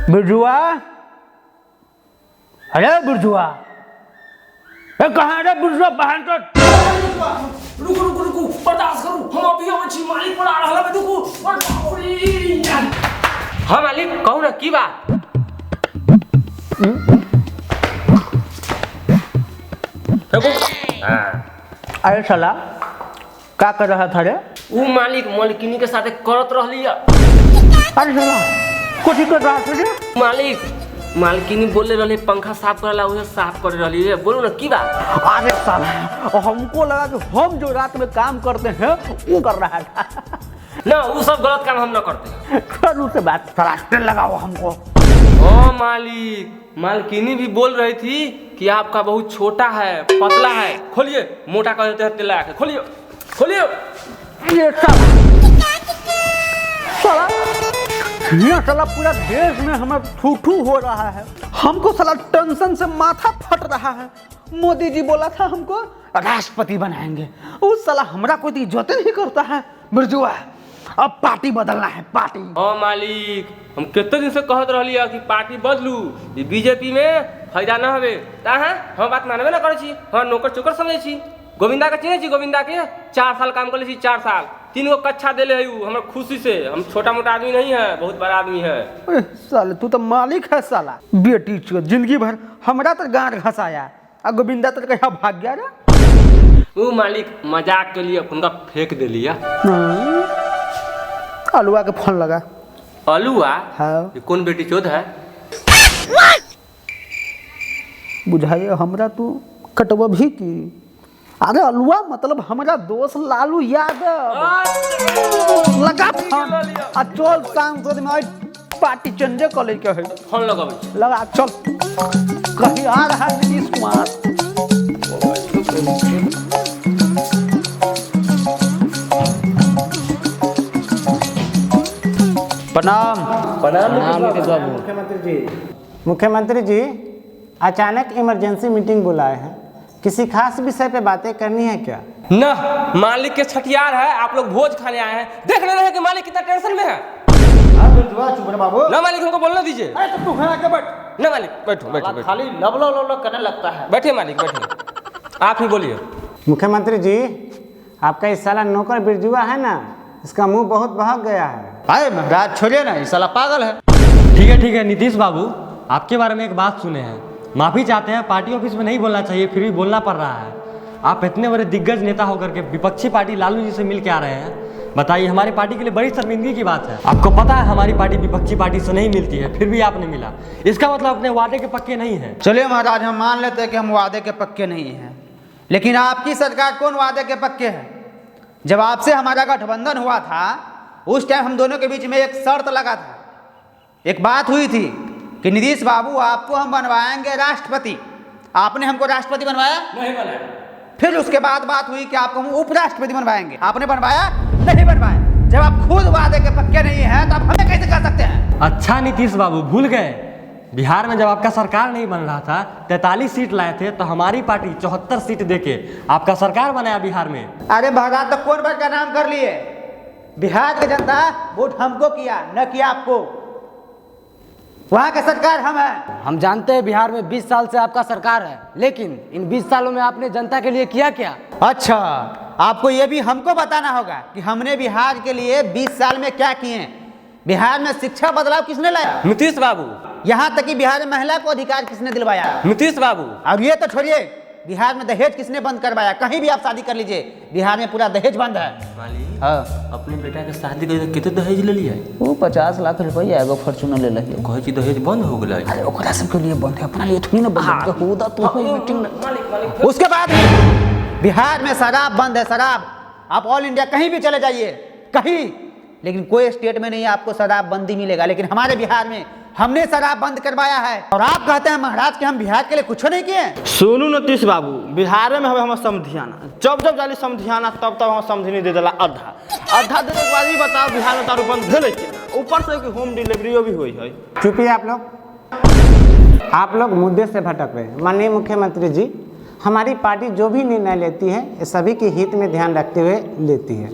बिरजुआ, अरे बिरजुआ, कहाँ रे बिरजुआ? बाहर तो रुको रुको रुको, बर्दाश्त करो, हम अभी छी मालिक पर आ रहल है। रुको, हाँ मालिक कहू ना की बात? अरे साला क्या कर रहा था रे? वो मालिक मालिकिनी के साथ करत रहली है। अरे साला कुछ कर रहा था रे? मालिक मालकिनी बोले रहले पंखा साफ करला, उसे साफ कर रहली है। बोलो ना की बात? अरे साला हमको लगा कि हम जो रात में काम करते हैं वो कर रहा था। ना वो सब गलत काम हम ना करते। कल से बात ट्रैक्टर लगाओ हमको। ओ मालिक, मालकिनी भी बोल रही थी कि आपका बहुत छोटा है, पतला है। खोलिए, मोटा कर देते हैं तेल लगा के। खोलिए खोलिए। ये साला ये साला पूरा देश में हमें थू हो रहा है। हमको साला टेंशन से माथा फट रहा है। मोदी जी बोला था हमको राष्ट्रपति बनाएंगे, उस साला हमरा कोई इज्जत नहीं करता है। बिरजुआ अब पार्टी बदलना है, पार्टी। ओ मालिक, हम कितने दिन से कहत रहली है कि पार्टी बदलू, ये बीजेपी में फायदा ना हवे। ताहा हम बात मानबे ना करे छी, हम नौकर चोकर समझे छी। गोविंदा के चिन्हे छी? गोविंदा के 4 साल काम कर ले छी, 4 साल 3 गो कक्षा देले है उ हमरा खुशी से। हम छोटा मोटा आदमी नहीं है, बहुत बड़ा आदमी है। साले तू तो मालिक है साला। बेटी जिंदगी भर हमरा तो गांड घसाया, और गोविंदा तो कहीं भाग गया रे। वो मालिक मजाक के लिए उनका फेंक दे लिया। अलुआ के फोन लगा। अलुआ? हाँ। ये कौन बेटी चोद है? बुझाइए हमरा तू कटवा भी की। अरे अलुआ मतलब हमारा दोस्त लालू यादव। लगा फोन आ चल सांसद में पार्टी चेंज कॉलेज के है। फोन लगावे लगा चल, कहीं आ रहा है नीतीश कुमार। प्रणाम। प्रणाम नीतीश बाबू। मुख्यमंत्री जी अचानक इमरजेंसी मीटिंग बुलाए हैं, किसी खास विषय पे बातें करनी है क्या? ना, मालिक के छठियार है, आप लोग भोज खाने आए हैं। देख रहे हैं कि मालिक कितना टेंशन में है। बाबू ना मालिक हमको बोलने दीजिए। तू खड़ा के बैठ। ना मालिक बैठो बैठो बैठो। खाली लब करने लगता है। बैठिए मालिक बैठिए, आप ही बोलिए। मुख्यमंत्री जी आपका इस साला नौकर बिरजुआ है ना, इसका मुंह बहुत बहक गया है। अरे महाराज छोड़िए ना, इस साला पागल है। ठीक है नीतीश बाबू, आपके बारे में एक बात सुने हैं, माफी चाहते हैं। पार्टी ऑफिस में नहीं बोलना चाहिए, फिर भी बोलना पड़ रहा है। आप इतने बड़े दिग्गज नेता होकर के विपक्षी पार्टी लालू जी से मिल के आ रहे हैं, बताइए हमारी पार्टी के लिए बड़ी शर्मिंदगी की बात है। आपको पता है हमारी पार्टी विपक्षी पार्टी से नहीं मिलती है, फिर भी आपने मिला, इसका मतलब अपने वादे के पक्के नहीं है। चलिए महाराज हम मान लेते हैं कि हम वादे के पक्के नहीं हैं, लेकिन आपकी सरकार कौन वादे के पक्के है? जब आपसे हमारा गठबंधन हुआ था उस टाइम हम दोनों के बीच में एक शर्त लगा था, एक बात हुई थी कि नीतीश बाबू आपको हम बनवाएंगे राष्ट्रपति। आपने हमको राष्ट्रपति बनवाया? नहीं बनाया। फिर उसके बाद बात हुई कि आपको हम उपराष्ट्रपति बनवाएंगे। आपने बनवाया? नहीं बनवाया। जब आप खुद वादे के पक्के नहीं हैं तो आप हमें कैसे कह सकते हैं? अच्छा नीतीश बाबू भूल गए, बिहार में जब आपका सरकार नहीं बन रहा था 43 सीट लाए थे, तो हमारी पार्टी 74 सीट देके आपका सरकार बनाया बिहार में। अरे महाराज तो कौन बात का नाम कर लिए? बिहार की जनता वोट हमको किया, न किया आपको। वहाँ का सरकार हम हैं। हम जानते हैं बिहार में 20 साल से आपका सरकार है, लेकिन इन 20 सालों में आपने जनता के लिए किया क्या? अच्छा, आपको ये भी हमको बताना होगा कि हमने बिहार के लिए 20 साल में क्या किए। बिहार में शिक्षा बदलाव किसने लाया? नीतीश बाबू। यहाँ तक कि बिहार में महिला को अधिकार किसने दिलवाया? नीतीश बाबू। और ये तो छोड़िए, बिहार में दहेज किसने बंद करवाया? कहीं भी आप शादी कर लीजिए, बिहार में पूरा दहेज बंद है। मालिक, हाँ। अपने बेटा के शादी कर कितने दहेज ले लिया? वो 50 लाख रुपया एगो फॉर्च्यूनर ले लिया। कहे कि दहेज बंद हो गया। अरे ओकरा सबके लिए बंद है, अपना लिए थोड़ी ना बंद है। खुदा तो मीटिंग में। मालिक उसके बाद बिहार में शराब बंद है, शराब। आप ऑल इंडिया कहीं भी चले जाइए, कहीं, लेकिन कोई स्टेट में नहीं आपको शराब बंदी मिलेगा, लेकिन हमारे बिहार में हमने शराब बंद करवाया है। और आप कहते हैं महाराज कि हम बिहार के लिए कुछ नहीं किए। सुनू नीतीश बाबू, बिहार में हमें समझियाना, जब जब जाली समझियाना तब तब हम समझी दे दिला आधा देने के बाद ही बताओ बिहार में दारू बंद भेल है, ऊपर से कि होम डिलीवरी भी हुई है। चुपिए आप लोग मुद्दे से भटक रहे हैं। माननीय मुख्यमंत्री जी, हमारी पार्टी जो भी निर्णय लेती है ये सभी के हित में ध्यान रखते हुए लेती है।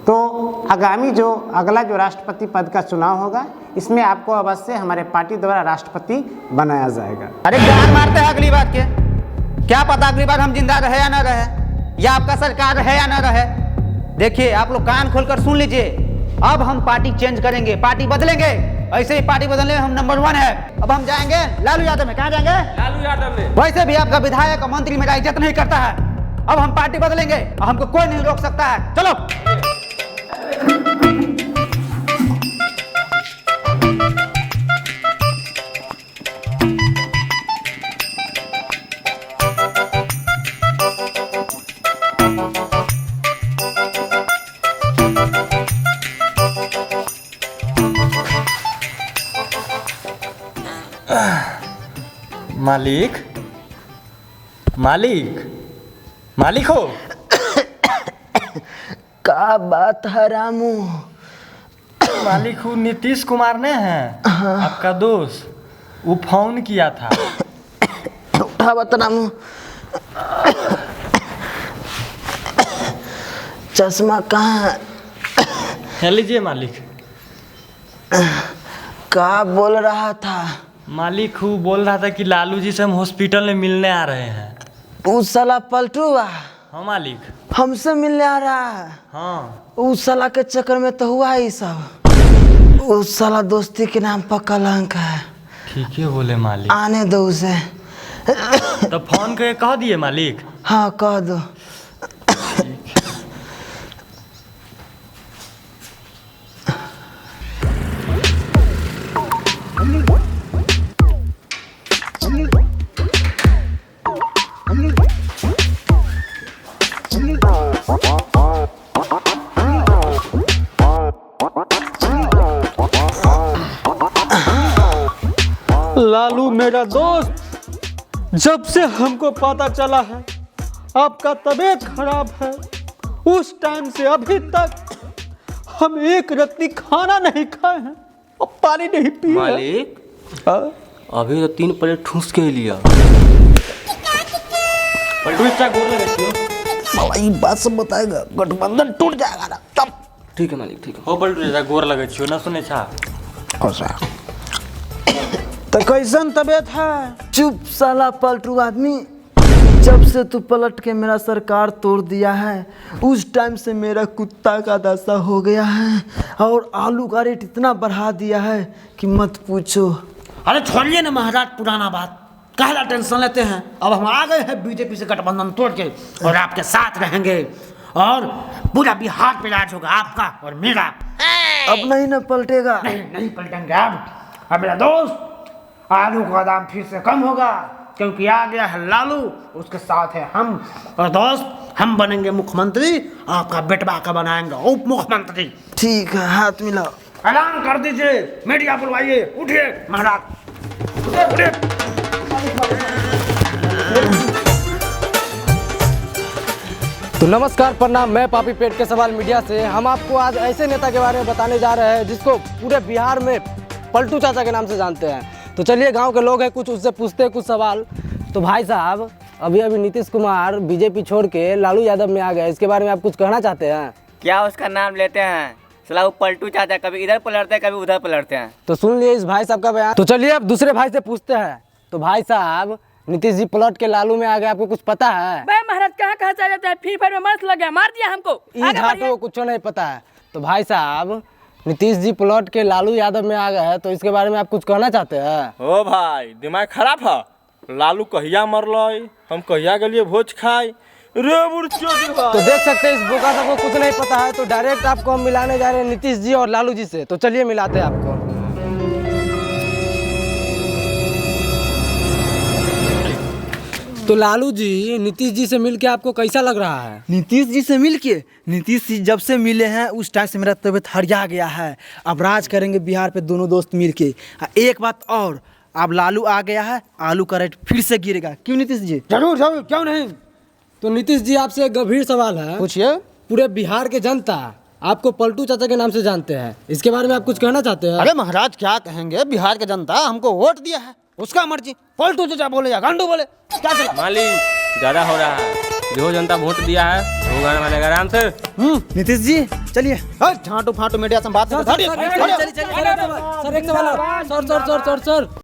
तो तो आगामी जो अगला जो राष्ट्रपति पद का चुनाव होगा, इसमें आपको अवश्य हमारे पार्टी द्वारा राष्ट्रपति बनाया जाएगा। अरे जान मारते हैं अगली बार के, क्या पता अगली बार हम जिंदा रहे या ना रहे, या आपका सरकार रहे या ना रहे। देखिए आप लोग कान खोलकर सुन लीजिए, अब हम पार्टी चेंज करेंगे, पार्टी बदलेंगे। ऐसे ही पार्टी बदलने में हम नंबर 1 है। अब हम जाएंगे लालू यादव में। कहाँ जाएंगे? लालू यादव में। वैसे भी आपका विधायक और मंत्री मेरा इज्जत नहीं करता है। अब हम पार्टी बदलेंगे और हमको कोई नहीं रोक सकता है। चलो। मालिक, मालिक, मालिक हो। का बात है रामू? मालिक हो, नीतीश कुमार ने हैं आपका दोस्त, वो फोन किया था। उठा बता रामू। चश्मा कहाँ? है लीजिए मालिक। का बोल रहा था? मालिक वो बोल रहा था कि लालू जी से हम हॉस्पिटल में मिलने आ रहे हैं। उस साला पलटू हुआ हाँ मालिक। हमसे मिलने आ रहा है। हाँ उस साला के चक्कर में तो हुआ ही सब। उस साला दोस्ती के नाम पर कलंक है। ठीक है बोले मालिक। आने दो उसे। तो फोन करके कह दिए मालिक। हाँ कह दो। लालू मेरा दोस्त, जब से हमको पता चला है आपका तबीयत खराब है, उस टाइम से अभी तक हम एक रत्ती खाना नहीं खाए हैं और पानी नहीं पिए हैं। मालिक अभी तो 3 प्लेट ठूस के ही लिया। भाई बात सब बताएगा, गठबंधन टूट जाएगा ना तब। ठीक है मालिक, ठीक है। हो पलटू जैसा गोर लगे छियो ना सुने छा। तो कैसन तबीयत है? चुप साला पलटू आदमी। जब से तू पलट के मेरा सरकार तोड़ दिया है, उस टाइम से मेरा कुत्ता का दशा हो गया है और आलू का रेट इतना बढ़ा दिया है कि मत पूछो। अरे छोड़िए ना महाराज पुराना बात, काहला टेंशन लेते हैं। अब हम आ गए हैं बीजेपी से गठबंधन तोड़ के और आपके साथ रहेंगे और पूरा बिहार पे राज होगा आपका और मेरा। अब नहीं ना पलटेगा। नहीं पलटेंगे अब मेरा दोस्त, आलू का दाम फिर से कम होगा क्योंकि आ गया है लालू, उसके साथ है हम। और दोस्त हम बनेंगे मुख्यमंत्री, आपका बेटवा का बनाएंगे उप मुख्यमंत्री। ठीक है, हाथ मिलाओ। ऐलान कर दीजिए, मीडिया बुलवाइए। उठिए महाराज, उठिए। तो नमस्कार, प्रणाम। मैं पापी पेट के सवाल मीडिया से। हम आपको आज ऐसे नेता के बारे में बताने जा रहे हैं जिसको पूरे बिहार में पलटू चाचा के नाम से जानते हैं। तो चलिए, गांव के लोग हैं कुछ, उससे पूछते हैं कुछ सवाल। तो भाई साहब, अभी नीतीश कुमार बीजेपी छोड़ के लालू यादव में आ गए, इसके बारे में आप कुछ कहना चाहते हैं? क्या उसका नाम लेते हैं? सला वो पलटू चाचा कभी इधर पलटते हैं कभी उधर पलटते हैं। तो सुन लिए इस भाई साहब का बयान। तो चलिए अब दूसरे भाई से पूछते हैं। तो भाई साहब, नीतीश जी पलट के लालू में आ गए, आपको कुछ पता है? भाई महाराज कहाँ कहाँ चला जाता है, फ्री फायर में मस्त लग गया, मार दिया हमको। इस घाटों को कुछ नहीं पता है। तो भाई साहब, नीतीश जी पलट के लालू यादव में आ गए हैं, तो इसके बारे में आप कुछ कहना चाहते हैं? ओ भाई, दिमाग खराब है। लालू कहिया मरल, हम कहिया गलिए भोज खाए रे बुढ़चोद। तो देख सकते हैं इस बोका सबको कुछ नहीं पता है। तो डायरेक्ट आपको हम मिलाने जा रहे हैं नीतीश जी और लालू जी से। तो चलिए मिलाते हैं आपको। तो लालू जी, नीतीश जी से मिलके आपको कैसा लग रहा है? नीतीश जी से मिलके, नीतीश जी जब से मिले हैं उस टाइम से मेरा तबीयत हरिया गया है। अब राज करेंगे बिहार पे दोनों दोस्त मिलके। एक बात और, अब लालू आ गया है, आलू का रेट फिर से गिरेगा। क्यों नीतीश जी? जरूर जरूर, क्यों नहीं। तो नीतीश जी, आपसे एक गंभीर सवाल है। पूछिए। पूरे बिहार के जनता आपको पलटू चाचा के नाम से जानते हैं, इसके बारे में आप कुछ कहना चाहते हैं? अरे महाराज, क्या कहेंगे, बिहार के जनता हमको वोट दिया है, उसका मर्जी। पलटू चाचा बोले या गांडू बोले, क्या चला? मालिक ज़्यादा हो रहा है, जो जनता वोट दिया है वो गाना मानेगा आराम से। नीतीश जी, चलिए झांटू फांटू मीडिया से बात सर एक सवाल और। सर